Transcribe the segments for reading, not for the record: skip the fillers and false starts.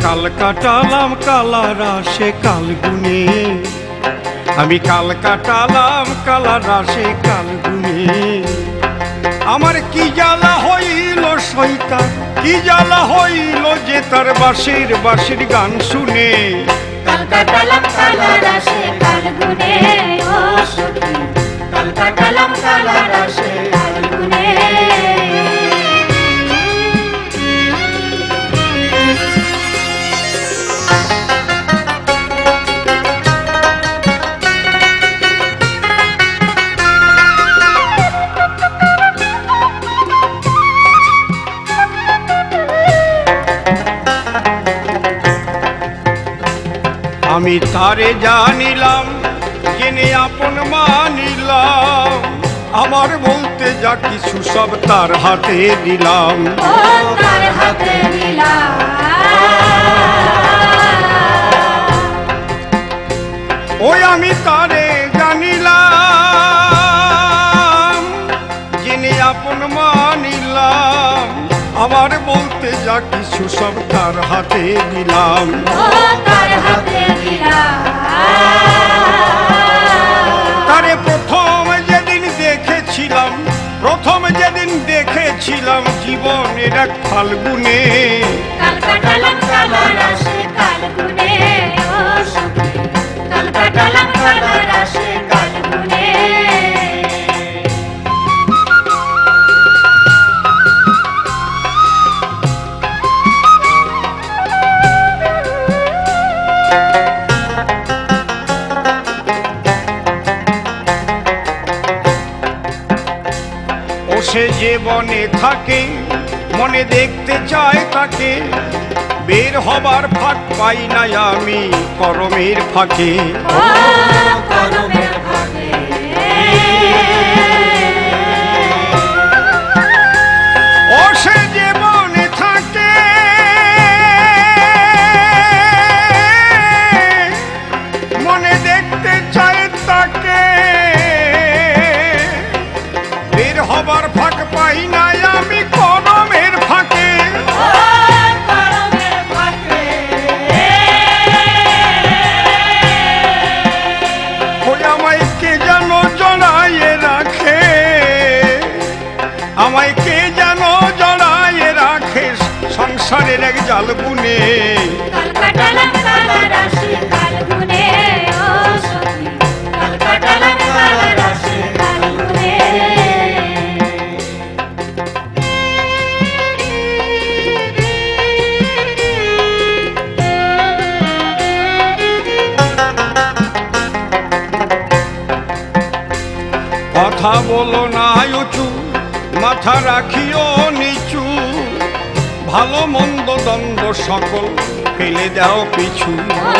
কাল কাটালাম কালার আসে কাল গুনে, আমি কাল কাটালাম কালার আসে কাল গুনে। আমার কি জ্বালা হইল শৈতান, কি জ্বালা হইল যে তার বাঁশির বাঁশির গান শুনে। কাল কাটালাম কালার আসে কাল গুনে, ও সখী কাল কাটালাম কালার আসে কাল গুনে। আমি তারে জানিলাম জেনে আপন মানিলাম, আমার বলতে যা কিছু সব তার হাতে দিলাম। ও তার হাতে দিলাম, ওই আমি তারে জানিলাম জেনে আপন মানিলাম, আমার বলতে যা কিছু সব তার হাতে দিলাম। ও তার হাতে দিলাম। তারে প্রথম যেদিন দেখেছিলাম, প্রথম যেদিন দেখেছিলাম জীবনের এক ফাল্গুনে। কাল কাটালাম কালার আসে কাল গুনে, ও সখী কাল কাটালাম কালার আসে কাল গুনে। ও সে যে বনে থাকে মনে দেখতে চায় তাকে, বের হবার ফাঁক পাই না আমি করমের ফাঁকে। ও করমের ফাঁকে, ও সে যে বনে থাকে মনে দেখতে চায় তাকে, বের হবার ফাঁক পাই না আমি করমের ফাঁকে। ও করমের ফাঁকে। ওই আমায় কে যেন জড়াইয়ে রাখে, আমায় কে যেন জড়াইয়ে রাখে সংসারের এক জাল বুনে। কাল কাটালাম কালার আসে কাল গুনে, ও সখী কাল কাটালাম কালার আসে কাল গুনে। কথা বলো না উঁচু, মাথা রাখিও নিচু, ভালো মন্দ দ্বন্দ্ব সকল ফেলে দাও পিছু। ও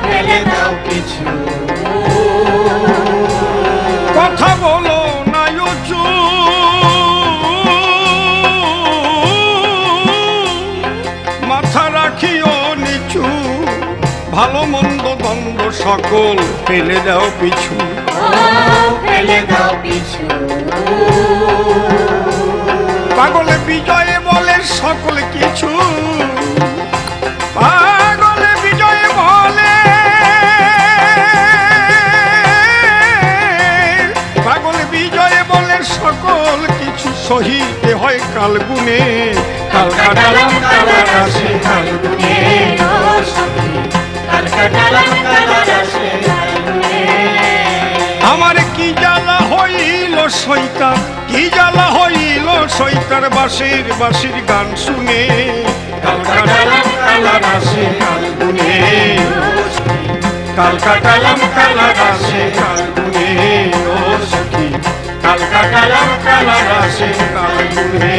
ফেলে দাও পিছু, কথা বলো না উঁচু, মাথা রাখিও নিচু, ভালো মন্দ দ্বন্দ্ব সকল ফেলে দাও পিছু। ও ফেলে দাও পিছু। পাগলে বিজয়ে বলে সকল কিছু, পাগলে বিজয়ে বলে, পাগলে বিজয়ে বলে সকল কিছু সহিতে হয় কাল গুনে। কাল কাটালাম কালার আসে কাল গুনে, ও সখী কাল কাটালাম কালার আসে কাল গুনে। আমার কি জ্বালা হইল শৈতান, কি জ্বালা হইল শৈতার বাঁশির বাঁশির গান শুনে। কাল কাটালাম কালার আসে কাল গুনে, কাল কাটালাম কালার আসে কাল গুনে। ও সখী কাল কাটালাম কালার আসে কাল গুনে।